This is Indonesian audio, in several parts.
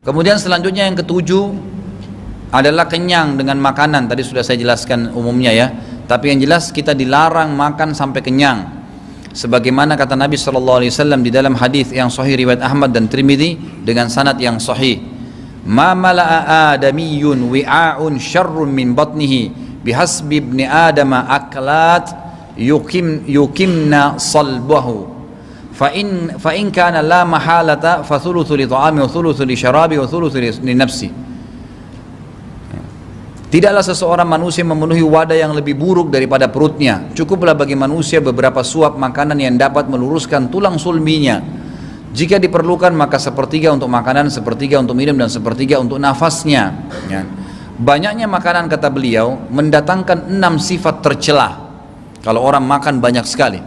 Kemudian selanjutnya yang ketujuh adalah kenyang dengan makanan. Tadi sudah saya jelaskan umumnya ya. Tapi yang jelas kita dilarang makan sampai kenyang. Sebagaimana kata Nabi SAW di dalam hadis yang sahih riwayat Ahmad dan Tirmidzi dengan sanad yang sahih. Ma mala'a adamiyyun wi'a'un syarrun min batnihi bihasbi ibni adama aklat yukimna salbahu. Fa in kana la mahalata fa thuluthu li ta'ami wa thuluthu li syarabi wa thuluthu li nafsi. Tidaklah seseorang manusia memenuhi wadah yang lebih buruk daripada perutnya. Cukuplah bagi manusia beberapa suap makanan yang dapat meluruskan tulang sulbinya. Jika diperlukan maka sepertiga untuk makanan, sepertiga untuk minum, dan sepertiga untuk nafasnya. Banyaknya makanan, kata beliau, mendatangkan 6 sifat tercelah. Kalau orang makan banyak sekali.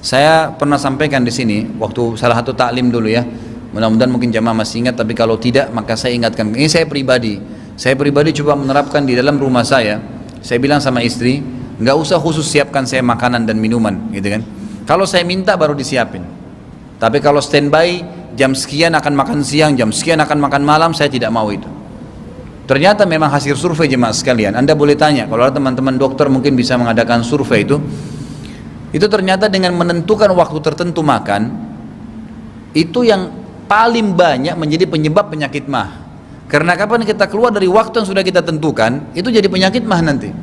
Saya pernah sampaikan di sini waktu salah satu taklim dulu ya. Mudah-mudahan mungkin jamaah masih ingat, tapi kalau tidak maka saya ingatkan. Ini saya pribadi coba menerapkan di dalam rumah saya. Saya bilang sama istri, nggak usah khusus siapkan saya makanan dan minuman, gitu kan. Kalau saya minta baru disiapin. Tapi kalau standby jam sekian akan makan siang, jam sekian akan makan malam, saya tidak mau itu. Ternyata memang hasil survei jemaah sekalian. Anda boleh tanya, kalau ada teman-teman dokter mungkin bisa mengadakan survei itu. Itu ternyata dengan menentukan waktu tertentu makan, itu yang paling banyak menjadi penyebab penyakit mah. Karena kapan kita keluar dari waktu yang sudah kita tentukan, itu jadi penyakit mah nanti.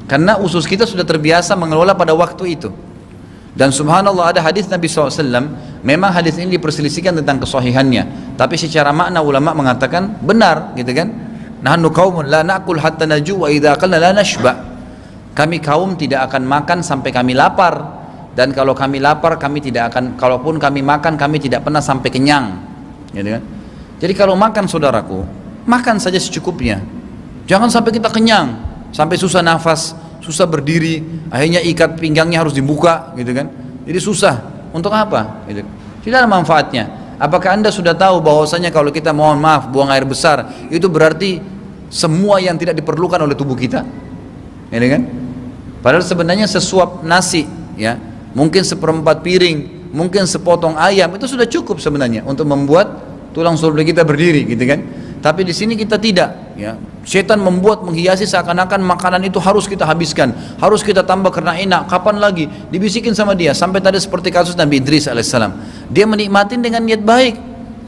Karena usus kita sudah terbiasa mengelola pada waktu itu. Dan subhanallah ada hadis Nabi SAW, memang hadis ini diperselisihkan tentang kesahihannya. Tapi secara makna ulama mengatakan benar, gitu kan. Nahnu qaumun la na'kul hatta naju wa idza akalna la nashba. Kami kaum tidak akan makan sampai kami lapar. Dan kalau kami lapar, kami tidak akan, kalaupun kami makan, kami tidak pernah sampai kenyang, gitu kan. Jadi kalau makan, saudaraku, makan saja secukupnya. Jangan sampai kita kenyang, sampai susah nafas, susah berdiri, akhirnya ikat pinggangnya harus dibuka, gitu kan. Jadi susah. Untuk apa? Gitu. Tidak ada manfaatnya. Apakah Anda sudah tahu bahwasanya kalau kita mohon maaf buang air besar, itu berarti semua yang tidak diperlukan oleh tubuh kita, gitu kan? Padahal sebenarnya sesuap nasi, ya, mungkin seperempat piring, mungkin sepotong ayam, itu sudah cukup sebenarnya untuk membuat tulang sulbi kita berdiri, gitu kan. Tapi di sini kita tidak, ya. Setan membuat menghiasi seakan-akan makanan itu harus kita habiskan, harus kita tambah karena enak. Kapan lagi? Dibisikin sama dia. Sampai tadi seperti kasus Nabi Idris alaihissalam. Dia menikmatin dengan niat baik,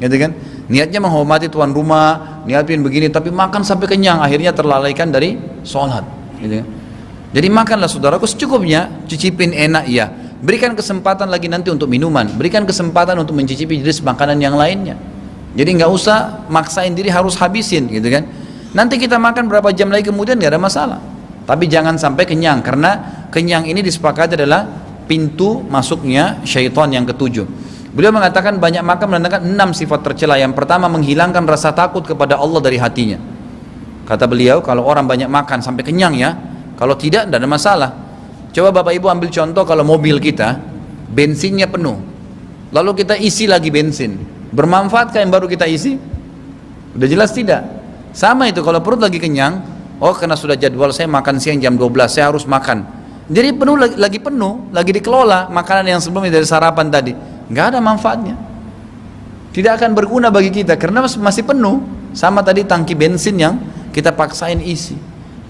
gitu kan. Niatnya menghormati tuan rumah, niatin begini, tapi makan sampai kenyang, akhirnya terlalaikan dari sholat, gitu kan. Jadi makanlah saudaraku secukupnya, cicipin enak ya. Berikan kesempatan lagi nanti untuk minuman, berikan kesempatan untuk mencicipi jenis makanan yang lainnya. Jadi nggak usah maksain diri harus habisin, gitu kan. Nanti kita makan berapa jam lagi kemudian nggak ada masalah. Tapi jangan sampai kenyang, karena kenyang ini disepakati adalah pintu masuknya syaitan yang ketujuh. Beliau mengatakan banyak makan menandakan 6 sifat tercela. Yang pertama, menghilangkan rasa takut kepada Allah dari hatinya. Kata beliau, kalau orang banyak makan sampai kenyang ya, kalau tidak ada masalah. Coba Bapak Ibu ambil contoh, kalau mobil kita bensinnya penuh, lalu kita isi lagi bensin, bermanfaatkah yang baru kita isi? Udah jelas tidak. Sama itu kalau perut lagi kenyang, oh karena sudah jadwal saya makan siang jam 12, saya harus makan. Jadi penuh, lagi penuh, lagi dikelola makanan yang sebelumnya dari sarapan tadi, nggak ada manfaatnya. Tidak akan berguna bagi kita karena masih penuh. Sama tadi tangki bensin yang kita paksain isi.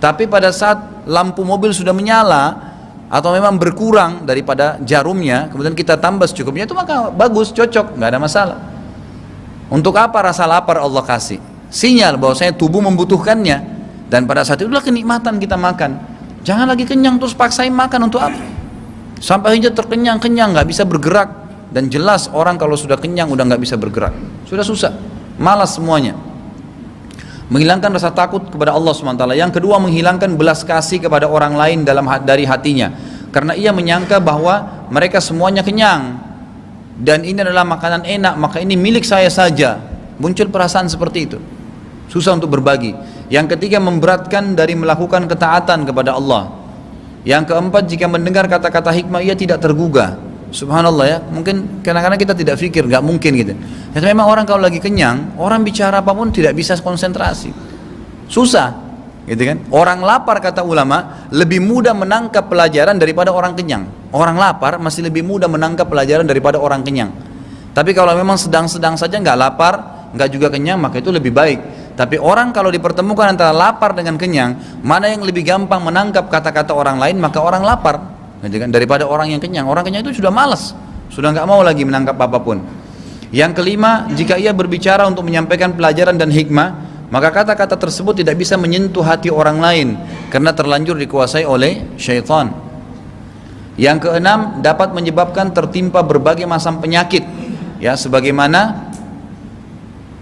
Tapi pada saat lampu mobil sudah menyala atau memang berkurang daripada jarumnya, kemudian kita tambah secukupnya, itu maka bagus, cocok, nggak ada masalah. Untuk apa rasa lapar Allah kasih? Sinyal bahwasanya tubuh membutuhkannya, dan pada saat itulah kenikmatan kita makan. Jangan lagi kenyang terus paksain makan, untuk apa? Sampai aja terkenyang-kenyang nggak bisa bergerak, dan jelas orang kalau sudah kenyang udah nggak bisa bergerak, sudah susah, malas semuanya. Menghilangkan rasa takut kepada Allah SWT. Yang kedua, menghilangkan belas kasih kepada orang lain dari hatinya, karena ia menyangka bahwa mereka semuanya kenyang dan ini adalah makanan enak, maka ini milik saya saja. Muncul perasaan seperti itu, susah untuk berbagi. Yang ketiga, memberatkan dari melakukan ketaatan kepada Allah. Yang keempat, jika mendengar kata-kata hikmah ia tidak tergugah. Subhanallah ya, mungkin kadang-kadang kita tidak pikir, nggak mungkin gitu. Ya, memang orang kalau lagi kenyang, orang bicara apapun tidak bisa konsentrasi, susah, gitu kan. Orang lapar, kata ulama, lebih mudah menangkap pelajaran daripada orang kenyang. Orang lapar masih lebih mudah menangkap pelajaran daripada orang kenyang. Tapi kalau memang sedang-sedang saja, nggak lapar, nggak juga kenyang, maka itu lebih baik. Tapi orang kalau dipertemukan antara lapar dengan kenyang, mana yang lebih gampang menangkap kata-kata orang lain, maka orang lapar, daripada orang yang kenyang. Orang kenyang itu sudah malas, sudah nggak mau lagi menangkap apapun. Yang kelima, jika ia berbicara untuk menyampaikan pelajaran dan hikmah, maka kata-kata tersebut tidak bisa menyentuh hati orang lain karena terlanjur dikuasai oleh syaitan. Yang keenam, dapat menyebabkan tertimpa berbagai macam penyakit, ya, sebagaimana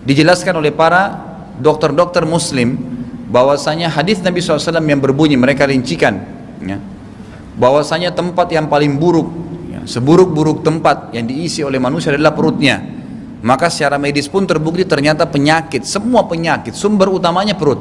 dijelaskan oleh para dokter-dokter muslim bahwasanya hadis Nabi SAW yang berbunyi, mereka rincikan, ya, bahwasanya tempat yang paling buruk, ya, seburuk-buruk tempat yang diisi oleh manusia adalah perutnya. Maka secara medis pun terbukti ternyata penyakit, semua penyakit sumber utamanya perut.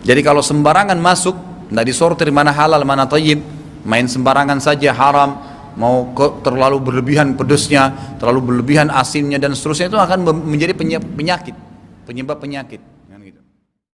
Jadi kalau sembarangan masuk, tidak disortir mana halal mana thayyib, main sembarangan saja haram, mau terlalu berlebihan pedesnya, terlalu berlebihan asinnya dan seterusnya, itu akan menjadi penyebab penyakit.